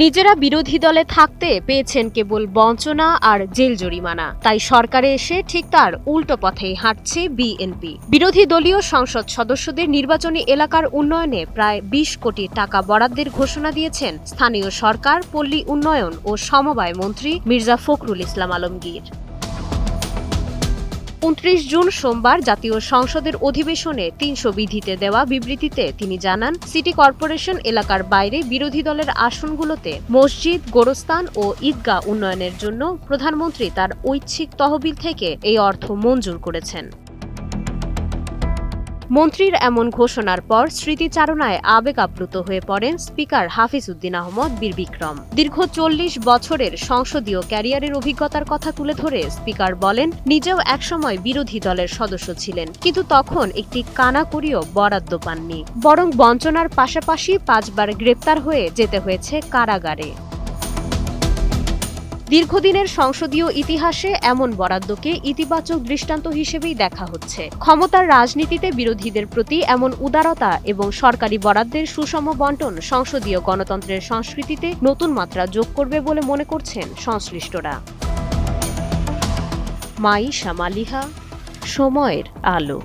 নিজেরা বিরোধী দলে থাকতে পেয়েছেন কেবল বঞ্চনা আর জেল জরিমানা, তাই সরকারে এসে ঠিক তার উল্টো পথেই হাঁটছে বিএনপি। বিরোধী দলীয় সংসদ সদস্যদের নির্বাচনী এলাকার উন্নয়নে প্রায় ২০ কোটি টাকা বরাদ্দের ঘোষণা দিয়েছেন স্থানীয় সরকার, পল্লী উন্নয়ন ও সমবায় মন্ত্রী মির্জা ফখরুল ইসলাম আলমগীর। ২৯ জুন সোমবার জাতীয় সংসদের অধিবেশনে ৩০০ বিধিতে দেওয়া বিবৃতিতে তিনি জানান, সিটি কর্পোরেশন এলাকার বাইরে বিরোধী দলের আসনগুলোতে মসজিদ, গোরস্থান ও ঈদগাহ উন্নয়নের জন্য প্রধানমন্ত্রী তার ঐচ্ছিক তহবিল থেকে এই অর্থ মঞ্জুর করেছেন। মন্ত্রীর এমন ঘোষণার পর স্মৃতিচারণায় আবেগ আপ্লুত হয়ে পড়েন স্পিকার হাফিজ উদ্দিন আহমদ বীর বিক্রম। দীর্ঘ ৪০ বছরের সংসদীয় ক্যারিয়ারের অভিজ্ঞতার কথা তুলে ধরে স্পিকার বলেন, নিজেও একসময় বিরোধী দলের সদস্য ছিলেন, কিন্তু তখন একটি কানাকড়িও বরাদ্দ পাননি, বরং বঞ্চনার পাশাপাশি ৫ বার গ্রেপ্তার হয়ে যেতে হয়েছে কারাগারে। দীর্ঘদিনের সংসদীয় ইতিহাসে এমন বরাদ্দকে ইতিবাচক দৃষ্টান্ত হিসেবেই দেখা হচ্ছে। ক্ষমতার রাজনীতিতে বিরোধীদের প্রতি এমন উদারতা এবং সরকারি বরাদ্দের সুষম বণ্টন সংসদীয় গণতন্ত্রের সংস্কৃতিতে নতুন মাত্রা যোগ করবে বলে মনে করছেন সংশ্লিষ্টরা। মাইশা মালিহা, সময়ের আলো।